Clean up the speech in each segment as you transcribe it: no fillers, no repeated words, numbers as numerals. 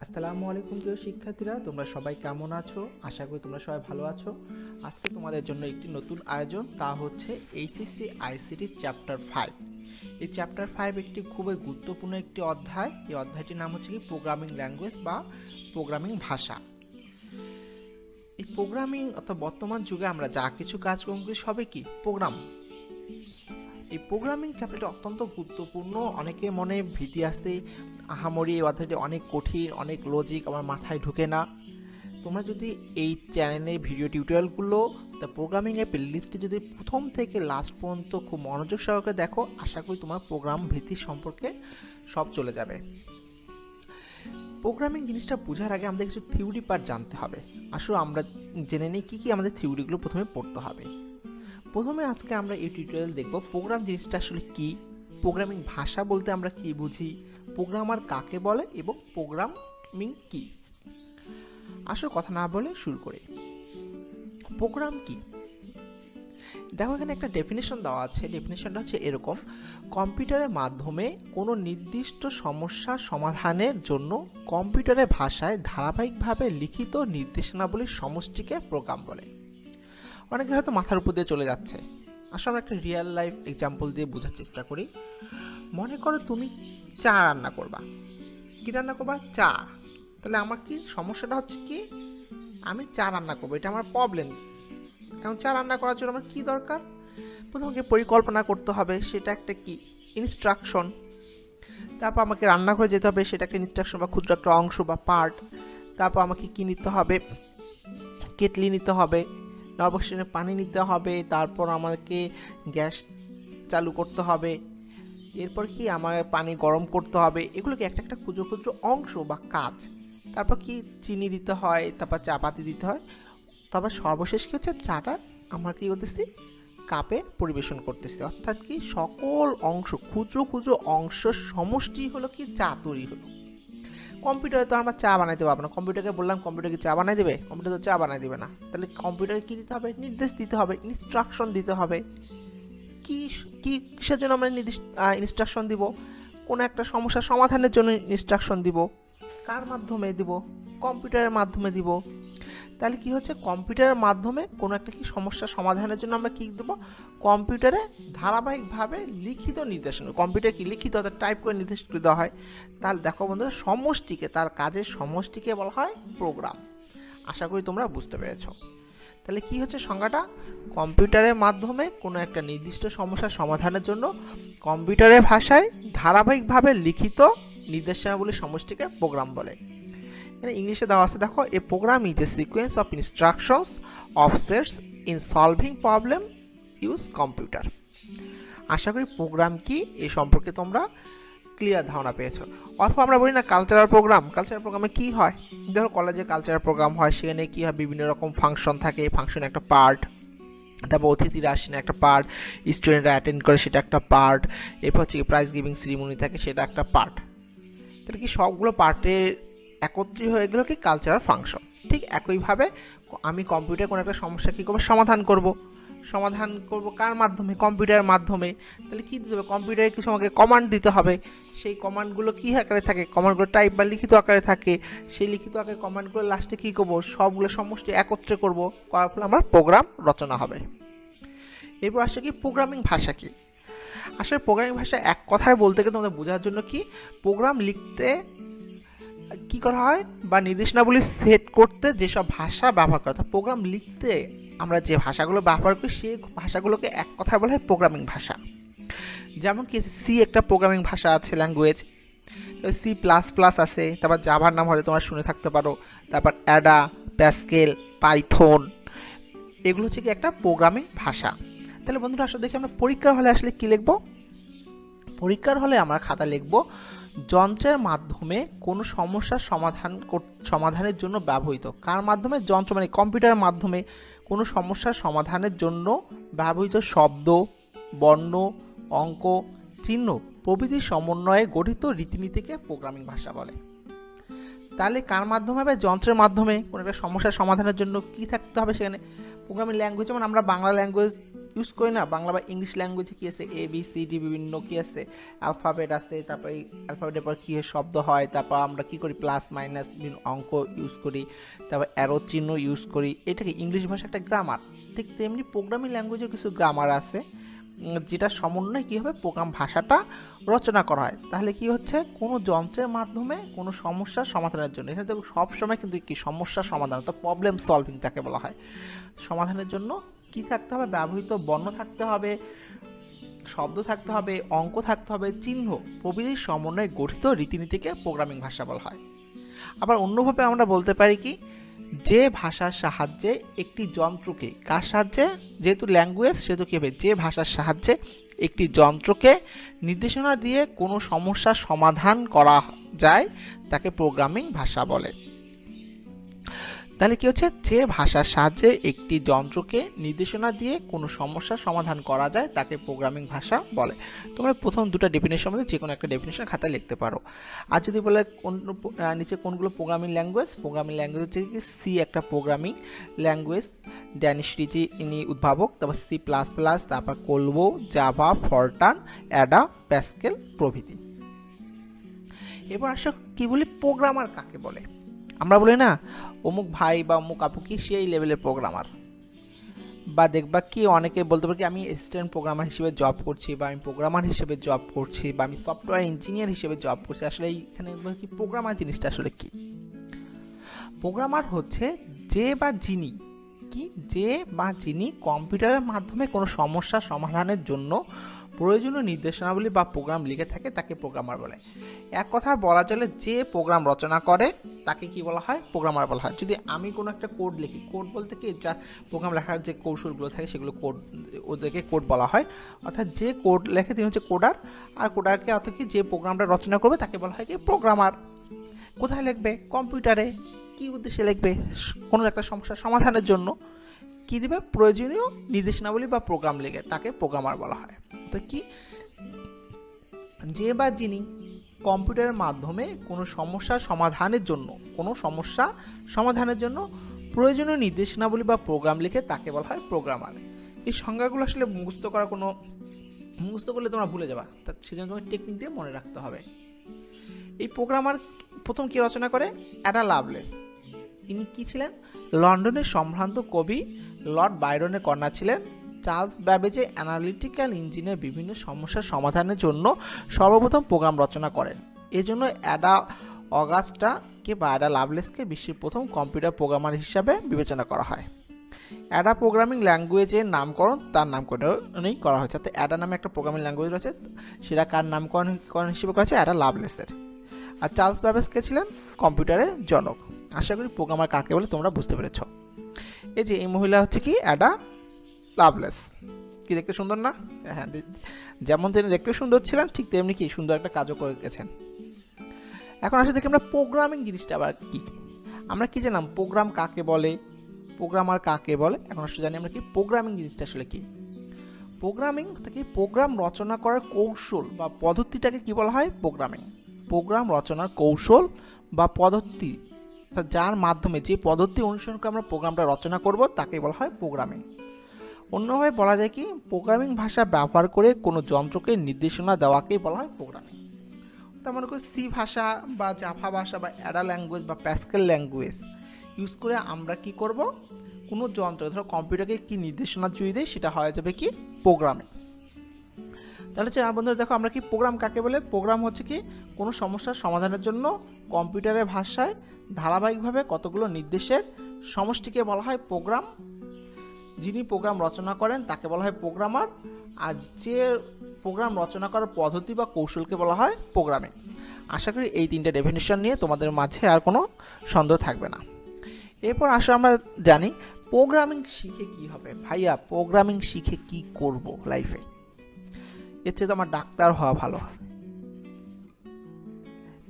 আসসালামু আলাইকুম প্রিয় শিক্ষার্থীরা, তোমরা সবাই কেমন আছো? আশা করি তোমরা সবাই ভালো আছো। আজকে তোমাদের জন্য একটি নতুন আয়োজন, তা হচ্ছে এইচএসসি আইসিটি চ্যাপ্টার 5। এই চ্যাপ্টার 5 একটি খুবই গুরুত্বপূর্ণ একটি অধ্যায়। এই অধ্যায়টির নাম হচ্ছে কি প্রোগ্রামিং ল্যাঙ্গুয়েজ বা প্রোগ্রামিং ভাষা। এই প্রোগ্রামিং অর্থাৎ বর্তমান যুগে আমরা যা কিছু কাজকর্ম করি সবই কি প্রোগ্রাম। এই প্রোগ্রামিং চ্যাপ্টারটি অত্যন্ত গুরুত্বপূর্ণ। অনেকের মনে ভীতি আসে, আহামরি এই অধ্যায়টি অনেক কঠিন, অনেক লজিক আমার মাথায় ঢুকে না। তোমরা যদি এই চ্যানেলে ভিডিও টিউটোরিয়ালগুলো দ্য প্রোগ্রামিংয়ের প্লেলিস্টে যদি প্রথম থেকে লাস্ট পর্যন্ত খুব মনোযোগ সহকারে দেখো, আশা করি তোমার প্রোগ্রাম ভীতি সম্পর্কে সব চলে যাবে। প্রোগ্রামিং জিনিসটা বোঝার আগে আমাদের কিছু থিওরি পার্ট জানতে হবে। আসলে আমরা জেনে নিই কী কী আমাদের থিওরিগুলো প্রথমে পড়তে হবে। প্রথমে আজকে আমরা এই টিউটোরিয়াল দেখব প্রোগ্রাম জিনিসটা আসলে কি, প্রোগ্রামিং ভাষা বলতে আমরা কি বুঝি, প্রোগ্রামার কাকে বলে এবং প্রোগ্রামিং কি। আসলে কথা না বলে শুরু করি। প্রোগ্রাম কি? দেখো এখানে একটা ডেফিনেশন দেওয়া আছে। ডেফিনেশনটা হচ্ছে এরকম: কম্পিউটারের মাধ্যমে কোনো নির্দিষ্ট সমস্যা সমাধানের জন্য কম্পিউটারের ভাষায় ধারাবাহিকভাবে লিখিত নির্দেশনাবলীর সমষ্টিকে প্রোগ্রাম বলে। অনেকে হয়তো মাথার উপর দিয়ে চলে যাচ্ছে। আসলে আমরা একটা রিয়েল লাইফ এক্সাম্পল দিয়ে বোঝার চেষ্টা করি। মনে করো তুমি চা রান্না করবা। কী রান্না করবা? চা। তাহলে আমার কি সমস্যাটা হচ্ছে কি, আমি চা রান্না করবো, এটা আমার প্রবলেম। এখন চা রান্না করার জন্য আমার কী দরকার? প্রথমে পরিকল্পনা করতে হবে, সেটা একটা কি ইনস্ট্রাকশন। তারপর আমাকে রান্নাঘরে যেতে হবে, সেটা একটা ইনস্ট্রাকশন বা ক্ষুদ্র একটা অংশ বা পার্ট। তারপর আমাকে কী নিতে হবে? কেটলি নিতে হবে, নবস্টেনে পানি নিতে হবে, তারপর আমাকে গ্যাস চালু করতে হবে, এরপর কি আমার পানি গরম করতে হবে। এগুলো কি একটা একটা ক্ষুদ্র ক্ষুদ্র অংশ বা কাজ। তারপর কি চিনি দিতে হয়, তারপর চা পাতি দিতে হয়, তারপর সর্বশেষ কি হচ্ছে চাটা আমরা কী করতেছি কাপে পরিবেশন করতেছি। অর্থাৎ কি সকল অংশ ক্ষুদ্র ক্ষুদ্র অংশ সমষ্টি হলো কি চা তৈরি হলো। কম্পিউটারে তো আমরা চা বানাইতে পারবো না। কম্পিউটারকে বললাম কম্পিউটার কি চা বানাই দেবে? কম্পিউটার তো চা বানাই দেবে না। তাহলে কম্পিউটারে কী দিতে হবে? নির্দেশ দিতে হবে, ইনস্ট্রাকশন দিতে হবে। কিসের জন্য আমরা ইনস্ট্রাকশন দিব? কোনো একটা সমস্যার সমাধানের জন্য ইনস্ট্রাকশন দিব। কার মাধ্যমে দিব? কম্পিউটারের মাধ্যমে দিব। তাহলে কি হচ্ছে, কম্পিউটারের মাধ্যমে কোনো একটা কি সমস্যার সমাধানের জন্য আমরা কী দেবো? কম্পিউটারে ধারাবাহিকভাবে লিখিত নির্দেশনা। কম্পিউটার কি লিখিত অর্থাৎ টাইপ করে নির্দেশ দেওয়া হয়। তাহলে দেখো বন্ধুরা, সমষ্টিকে, তার কাজের সমষ্টিকে বলা হয় প্রোগ্রাম। আশা করি তোমরা বুঝতে পেরেছ। তাহলে কি হচ্ছে সংজ্ঞাটা? কম্পিউটারের মাধ্যমে কোনো একটা নির্দিষ্ট সমস্যার সমাধানের জন্য কম্পিউটারের ভাষায় ধারাবাহিকভাবে লিখিত নির্দেশনাবলীর সমষ্টিকে প্রোগ্রাম বলে। এখানে ইংলিশে দেওয়া আছে, দেখো a program is a sequence of instructions of sets in solving problem use computer. আশা করি প্রোগ্রাম কি এই সম্পর্কে তোমরা ক্লিয়ার ধারণা পেয়েছো। অথবা আমরা বলি না কালচারাল প্রোগ্রাম। কালচারাল প্রোগ্রামে কী হয়? ধরো কলেজে কালচারাল প্রোগ্রাম হয়, সেখানে কী হয়, বিভিন্ন রকম ফাংশন থাকে, ফাংশন একটা পার্ট। তারপর অতিথিরা আসেন একটা পার্ট, স্টুডেন্টরা অ্যাটেন্ড করে সেটা একটা পার্ট, এরপর হচ্ছে প্রাইজ গিভিং সেরিমনি থাকে সেটা একটা পার্ট। তাহলে কি সবগুলো পার্টের একত্রিত হয়ে গেলো কি কালচারাল ফাংশন। ঠিক একইভাবে আমি কম্পিউটারে কোনো একটা সমস্যা কী করবো? সমাধান করব কার মাধ্যমে? কম্পিউটারের মাধ্যমে। তাহলে কী দিতে হবে? কম্পিউটারে কিছু আমাকে কমান্ড দিতে হবে। সেই কমান্ডগুলো কী আকারে থাকে? কমান্ডগুলো টাইপ বা লিখিত আকারে থাকে। সেই লিখিত আকারে কমান্ডগুলো লাস্টে কী করবো? সবগুলো সমষ্টি একত্রে করব, করার ফলে আমার প্রোগ্রাম রচনা হবে। এরপর আসে কি প্রোগ্রামিং ভাষা কি? আসলে প্রোগ্রামিং ভাষা এক কথায় বলতে গেলে তোমাদের বোঝার জন্য কি, প্রোগ্রাম লিখতে কি করা হয় বা নির্দেশনাবলী সেট করতে যেসব ভাষা ব্যবহার করা হয়। প্রোগ্রাম লিখতে আমরা যে ভাষাগুলো ব্যবহার করি সেই ভাষাগুলোকে এক কথায় বলা হয় প্রোগ্রামিং ভাষা। যেমন কি সি একটা প্রোগ্রামিং ভাষা আছে, ল্যাঙ্গুয়েজ। C++ আছে, তারপর জাভার নাম হয়তো তোমরা শুনে থাকতে পারো, তারপর অ্যাডা, প্যাসকেল, পাইথন, এগুলো হচ্ছে কি একটা প্রোগ্রামিং ভাষা। তাহলে বন্ধুরা আসলে দেখি আমরা পরীক্ষার হলে আসলে কি লিখব? পরীক্ষার হলে আমরা খাতা লিখব যন্ত্রের মাধ্যমে কোনো সমস্যার সমাধানের জন্য ব্যবহৃত। কার মাধ্যমে? যন্ত্র মানে কম্পিউটারের মাধ্যমে কোনো সমস্যার সমাধানের জন্য ব্যবহৃত শব্দ, বর্ণ, অঙ্ক, চিহ্ন প্রভৃতির সমন্বয়ে গঠিত রীতিনীতিকে প্রোগ্রামিং ভাষা বলে। তাহলে কার মাধ্যমে হবে? যন্ত্রের মাধ্যমে কোনো একটা সমস্যার সমাধানের জন্য কী থাকতে হবে সেখানে? Programming language. যেমন আমরা বাংলা ল্যাঙ্গুয়েজ ইউজ করি না, বাংলা বা ইংলিশ ল্যাঙ্গুয়েজে কী আছে, ABCD বিভিন্ন কী আছে, অ্যালফাবেট আছে, তারপরে অ্যালফাবেটের পর কী শব্দ হয়, তারপর আমরা কী করি প্লাস মাইনাস বিভিন্ন অঙ্ক ইউজ করি, তারপর অ্যারো চিহ্ন ইউজ করি, এটাকে ইংলিশ ভাষা একটা গ্রামার। ঠিক তেমনি প্রোগ্রামিং ল্যাঙ্গুয়েজের কিছু গ্রামার আছে যেটা সমন্বয়ে কী হবে প্রোগ্রাম ভাষাটা রচনা করা হয়। তাহলে কি হচ্ছে, কোনো যন্ত্রের মাধ্যমে কোনো সমস্যার সমাধানের জন্য, এখানে দেখো সবসময় কিন্তু কি সমস্যার সমাধান অর্থাৎ প্রবলেম সলভিং যাকে বলা হয়, সমাধানের জন্য কি থাকতে হবে, ব্যবহৃত বর্ণ থাকতে হবে, শব্দ থাকতে হবে, অঙ্ক থাকতে হবে, চিহ্ন প্রভৃতির সমন্বয়ে গঠিত রীতিনীতিকে প্রোগ্রামিং ভাষা বলা হয়। আবার অন্যভাবে আমরা বলতে পারি কি, যে ভাষার সাহায্যে একটি যন্ত্রকে, কার সাহায্যে, যেহেতু ল্যাঙ্গুয়েজ সেহেতু কী হবে, যে ভাষার সাহায্যে একটি যন্ত্রকে নির্দেশনা দিয়ে কোনো সমস্যার সমাধান করা যায় তাকে প্রোগ্রামিং ভাষা বলে। তাহলে কি হচ্ছে, যে ভাষার সাহায্যে একটি যন্ত্রকে নির্দেশনা দিয়ে কোনো সমস্যার সমাধান করা যায় তাকে প্রোগ্রামিং ভাষা বলে। তোমরা প্রথম দুটো ডেফিনেশন মধ্যে যে কোনো একটা ডেফিনেশন খাতায় লিখতে পারো। আর যদি বলে কোন নিচে কোনগুলো প্রোগ্রামিং ল্যাঙ্গুয়েজ, প্রোগ্রামিং ল্যাঙ্গুয়েজ হচ্ছে কি সি একটা প্রোগ্রামিং ল্যাঙ্গুয়েজ, ড্যানিশ রিচি ইনি উদ্ভাবক, তারপর C++, তারপর কোলবো, জাভা, ফরটান, অ্যাডা, প্যাসকেল প্রভৃতি। এবার আসো কি বলি, প্রোগ্রামার কাকে বলে। আমরা বলি না অমুক ভাই বা অমুক আপু কি সেই লেভেলের প্রোগ্রামার, বা দেখবা কি অনেকে বলতে পারে কি আমি অ্যাসিস্ট্যান্ট প্রোগ্রামার হিসেবে জব করছি, বা আমি প্রোগ্রামার হিসেবে জব করছি, বা আমি সফটওয়্যার ইঞ্জিনিয়ার হিসেবে জব করছি। আসলে এইখানে কি প্রোগ্রামার জিনিসটা আসলে কি, প্রোগ্রামার হচ্ছে যে বা যিনি, কি যে বা যিনি কম্পিউটারের মাধ্যমে কোনো সমস্যার সমাধানের জন্য প্রয়োজনীয় নির্দেশনাবলী বা প্রোগ্রাম লিখে থাকে তাকে প্রোগ্রামার বলে। এক কথা বলা চলে যে প্রোগ্রাম রচনা করে তাকে কি বলা হয়, প্রোগ্রামার বলা হয়। যদি আমি কোনো একটা কোড লিখি, কোড বলতে কি যা প্রোগ্রাম লেখার যে কৌশলগুলো থাকে সেগুলো কোড, ওদেরকে কোড বলা হয়। অর্থাৎ যে কোড লেখে তিনি হচ্ছে কোডার, আর কোডারকে অর্থাৎ কি যে প্রোগ্রামটা রচনা করবে তাকে বলা হয় কি প্রোগ্রামার। কোথায় লিখবে, কম্পিউটারে। কি উদ্দেশ্যে লিখবে, কোনো একটা সমস্যার সমাধানের জন্য কি দিবে, প্রয়োজনীয় নির্দেশনাবলী বা প্রোগ্রাম লিখে তাকে প্রোগ্রামার বলা হয়। তো কি, যে বা যিনি কম্পিউটারের মাধ্যমে কোনো সমস্যা সমাধানের জন্য প্রয়োজনীয় নির্দেশনাবলী বা প্রোগ্রাম লিখে তাকে বলা হয় প্রোগ্রামার। এই সংজ্ঞাগুলো আসলে মুখস্থ করলে তোমরা ভুলে যাবা, সেজন্য তোমার টেকনিক দিয়ে মনে রাখতে হবে। এই প্রোগ্রামার প্রথম কি রচনা করে, অ্যাডা লাভলেস। ইনি কি ছিলেন, লন্ডনের সম্ভ্রান্ত কবি লর্ড বাইরনের কন্যা ছিলেন। চার্লস ব্যাবেজে অ্যানালিটিক্যাল ইঞ্জিনের বিভিন্ন সমস্যার সমাধানের জন্য সর্বপ্রথম প্রোগ্রাম রচনা করেন। এজন্য অ্যাডা অগাস্টাকে বা অ্যাডা লাভলেসকে বিশ্বের প্রথম কম্পিউটার প্রোগ্রামার হিসাবে বিবেচনা করা হয়। অ্যাডা প্রোগ্রামিং ল্যাঙ্গুয়েজের নামকরণ তার নামকরণেই করা হয়েছে। অর্থাৎ অ্যাডা নামে একটা প্রোগ্রামিং ল্যাঙ্গুয়েজ রয়েছে, সেটা কার নামকরণ হিসেবে করা হয়েছে, অ্যাডা লাভলেসের। আর চার্লস ব্যাবেজকে ছিলেন কম্পিউটারের জনক। আশা করি প্রোগ্রামার কাকে বলে তোমরা বুঝতে পেরেছ। এই যে এই মহিলা হচ্ছে কি অ্যাডা লাভলেস, কি দেখতে সুন্দর না? হ্যাঁ, যেমন তিনি দেখতে সুন্দর ছিলেন ঠিক তেমনি কি সুন্দর একটা কাজও করে গেছেন। এখন আসলে দেখি আমরা প্রোগ্রামিং জিনিসটা আবার কি, আমরা কি জানলাম প্রোগ্রাম কাকে বলে, প্রোগ্রামার কাকে বলে। এখন আসলে জানি আমরা কি প্রোগ্রামিং জিনিসটা আসলে কি। প্রোগ্রামিং থেকে প্রোগ্রাম রচনা করার কৌশল বা পদ্ধতিটাকে কি বলা হয়, প্রোগ্রামিং। প্রোগ্রাম রচনার কৌশল বা পদ্ধতি, যার মাধ্যমে যে পদ্ধতি অনুসরণ করে আমরা প্রোগ্রামটা রচনা করব তাকে বলা হয় প্রোগ্রামিং। অন্যভাবে বলা যায় কি, প্রোগ্রামিং ভাষা ব্যবহার করে কোনো যন্ত্রকে নির্দেশনা দেওয়াকেই বলা হয় প্রোগ্রামিং। তার মনে করি সি ভাষা বা জাভা ভাষা বা অ্যাডা ল্যাঙ্গুয়েজ বা প্যাসকেল ল্যাঙ্গুয়েজ ইউজ করে আমরা কি করব, কোনো যন্ত্র ধরো কম্পিউটারকে কি নির্দেশনা চুই দেয় সেটা হয়ে যাবে কি প্রোগ্রামিং। তাহলে হচ্ছে বন্ধুরা দেখো আমরা কি প্রোগ্রাম কাকে বলে, প্রোগ্রাম হচ্ছে কি কোনো সমস্যার সমাধানের জন্য কম্পিউটারের ভাষায় ধারাবাহিকভাবে কতগুলো নির্দেশের সমষ্টিকে বলা হয় প্রোগ্রাম। যিনি প্রোগ্রাম রচনা করেন তাকে বলা হয় প্রোগ্রামার, আর যে প্রোগ্রাম রচনা করার পদ্ধতি বা কৌশলকে বলা হয় প্রোগ্রামিং। আশা করি এই তিনটে ডেফিনেশন নিয়ে তোমাদের মাঝে আর কোনো সন্দেহ থাকবে না। এরপর আসলে আমরা জানি প্রোগ্রামিং শিখে কি হবে। ভাইয়া প্রোগ্রামিং শিখে কি করব লাইফে, এর চেয়ে তো আমার ডাক্তার হওয়া ভালো।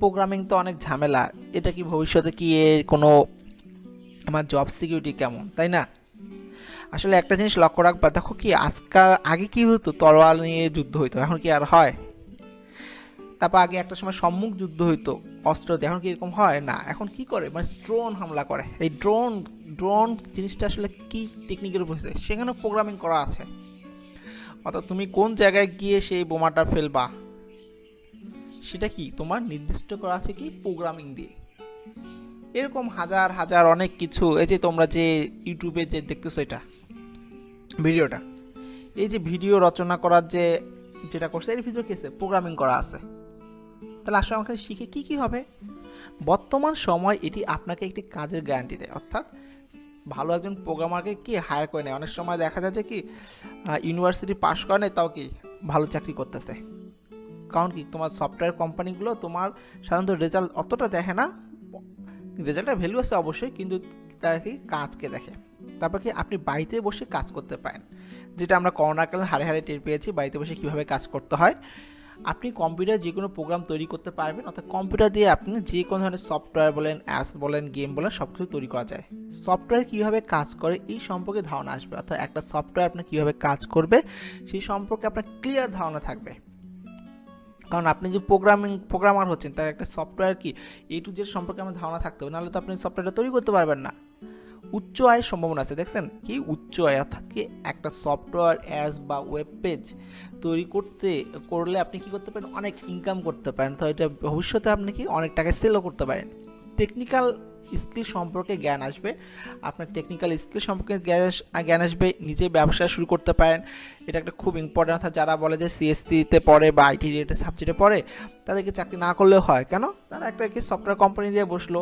প্রোগ্রামিং তো অনেক ঝামেলা, এটা কি ভবিষ্যতে কি এর কোনো আমার জব সিকিউরিটি কেমন, তাই না? আসলে একটা জিনিস লক্ষ্য রাখবা, দেখো কি আগে কি হতো, তরোয়াল নিয়ে যুদ্ধ হইতো, এখন কি আর হয়? তারপর আগে একটা সময় সম্মুখ যুদ্ধ হইতো অস্ত্র দিয়ে, এখন কি এরকম হয় না। এখন কি করে, মানে ড্রোন হামলা করে। এই ড্রোন জিনিসটা আসলে কি টেকনিকের উপর হয়েছে, সেখানেও প্রোগ্রামিং করা আছে। অর্থাৎ তুমি কোন জায়গায় গিয়ে সেই বোমাটা ফেলবা সেটা কি তোমার নির্দিষ্ট করা আছে কি প্রোগ্রামিং দিয়ে। এরকম হাজার হাজার অনেক কিছু, এই যে তোমরা যে ইউটিউবে যে দেখতেছো এটা ভিডিওটা, এই যে ভিডিও রচনা করার যে যেটা করছে এর ভিতরে কি আছে, প্রোগ্রামিং করা আছে। তাহলে আসলে আমাকে শিখে কি কি হবে, বর্তমান সময় এটি আপনাকে একটি কাজের গ্যারান্টি দেয়। অর্থাৎ ভালো একজন প্রোগ্রামারকে কি হায়ার করে নেয়, অনেক সময় দেখা যায় যে কি ইউনিভার্সিটি পাস করে নেয় তাও কি ভালো চাকরি করতেছে। কারণ কি তোমার সফটওয়্যার কোম্পানিগুলো তোমার সাধারণত রেজাল্ট অতটা দেখে না, রেজাল্টের ভ্যালু আছে অবশ্যই, কিন্তু তারা কি কাজকে দেখে। তারপর কি আপনি বাড়িতে বসে কাজ করতে পারেন, যেটা আমরা করোনাকালে হারে হারে টের পেয়েছি বাড়িতে বসে কীভাবে কাজ করতে হয়। আপনি কম্পিউটার যে কোনো প্রোগ্রাম তৈরি করতে পারবেন, অর্থাৎ কম্পিউটার দিয়ে আপনি যে কোনো ধরনের সফটওয়্যার বলেন, অ্যাপস বলেন, গেম বলেন, সব কিছু তৈরি করা যায়। সফটওয়্যার কীভাবে কাজ করে এই সম্পর্কে ধারণা আসবে, অর্থাৎ একটা সফটওয়্যার আপনার কীভাবে কাজ করবে সেই সম্পর্কে আপনার ক্লিয়ার ধারণা থাকবে। কারণ আপনি যে প্রোগ্রামার হচ্ছেন তার একটা সফটওয়্যার কি এ টু জেড সম্পর্কে আমার ধারণা থাকতে হবে, নাহলে তো আপনি সফটওয়্যারটা তৈরি করতে পারবেন না। উচ্চ আয়ের সম্ভাবনা আছে, দেখছেন কি উচ্চ আয়, অর্থাৎ কি একটা সফটওয়্যার অ্যাপস বা ওয়েব পেজ তৈরি করলে আপনি কি করতে পারেন, অনেক ইনকাম করতে পারেন। তো এটা ভবিষ্যতে আপনি কি অনেক টাকা সেলও করতে পারেন। টেকনিক্যাল স্কিল সম্পর্কে জ্ঞান আসবে, আপনার টেকনিক্যাল স্কিল সম্পর্কে জ্ঞান আসবে, নিজে ব্যবসা শুরু করতে পারেন। এটা একটা খুব ইম্পর্টেন্ট, অর্থাৎ যারা বলে যে সিএসসিতে পড়ে বা আইটি রিলেটেড সাবজেক্টে পড়ে তাদেরকে চাকরি না করলেও হয়, কেন তারা একটা কি সফটওয়্যার কোম্পানি দিয়ে বসলো।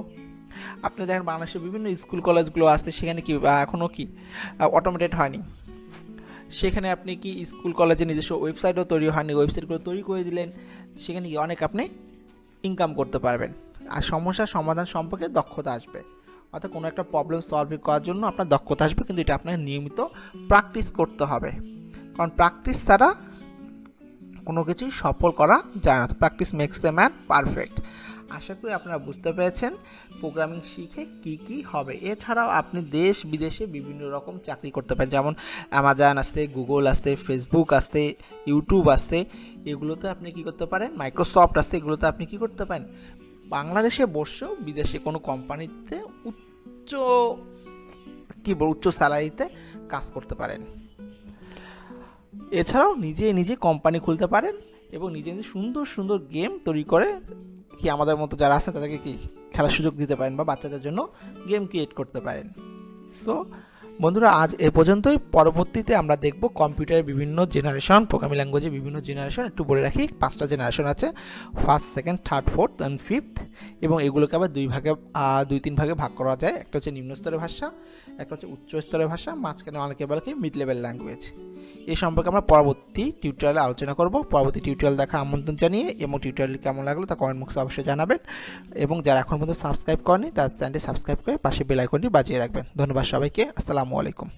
আপনি দেখেন বাংলাদেশের বিভিন্ন স্কুল কলেজগুলো আসছে, সেখানে কি এখনও কি অটোমেটেড হয়নি, সেখানে আপনি কি স্কুল কলেজে নিজস্ব ওয়েবসাইটও তৈরি হয়নি, ওয়েবসাইটগুলো তৈরি করে দিলেন, সেখানে কি অনেক আপনি ইনকাম করতে পারবেন। আর সমস্যার সমাধান সম্পর্কে দক্ষতা আসবে, অর্থাৎ কোনো একটা প্রবলেম সলভ করার জন্য আপনার দক্ষতা আসবে, কিন্তু এটা আপনাকে নিয়মিত প্র্যাকটিস করতে হবে। কারণ প্র্যাকটিস ছাড়া কোনো কিছুই সফল করা যায় না। Practice makes the man perfect. আশা করি আপনারা বুঝতে পেরেছেন প্রোগ্রামিং শিখে কি কি হবে। এছাড়াও আপনি দেশ বিদেশে বিভিন্ন রকম চাকরি করতে পারেন, যেমন অ্যামাজন আছে, গুগল আছে, ফেসবুক আছে, ইউটিউব আছে, এগুলোতে আপনি কি করতে পারেন, মাইক্রোসফট আছে, এগুলোতে আপনি কি করতে পারেন, বাংলাদেশে বসেও বিদেশে কোনো কোম্পানিতে উচ্চ স্যালারিতে কাজ করতে পারেন। এছাড়াও নিজে কোম্পানি খুলতে পারেন এবং নিজে সুন্দর সুন্দর গেম তৈরি করে কি আমাদের মতো যারা আছে তাদেরকে কি খেলার সুযোগ দিতে পারেন বা বাচ্চাদের জন্য গেম ক্রিয়েট করতে পারেন। সো বন্ধুরা, আজ এ পর্যন্তই। পরবর্তীতে আমরা দেখব কম্পিউটারের বিভিন্ন জেনারেশন, প্রোগ্রামিং ল্যাঙ্গুয়েজের বিভিন্ন জেনারেশন। একটু বলে রাখি 5টা জেনারেশন আছে, first, second, third, fourth and fifth, এবং এগুলোকে আবার 2-3 ভাগে ভাগ করা যায়। একটা হচ্ছে নিম্ন স্তরের ভাষা, একটা হচ্ছে উচ্চ স্তরের ভাষা, মাঝখানে অনেকে বলে কি মিড লেভেল ল্যাঙ্গুয়েজ। এই সম্পর্কে আমরা পরবর্তী টিউটোরিয়ালে আলোচনা করব। পরবর্তী টিউটোরিয়াল দেখার আমন্ত্রণ জানিয়ে, এবং টিউটোরিয়াল কেমন লাগলো তা কমেন্ট বক্সে অবশ্যই জানাবেন, এবং যারা এখন পর্যন্ত সাবস্ক্রাইব করেনি তার চ্যানেলটি সাবস্ক্রাইব করে পাশে বেল আইকনটি বাজিয়ে রাখবেন। ধন্যবাদ সবাইকে। আসসালামু আলাইকুম।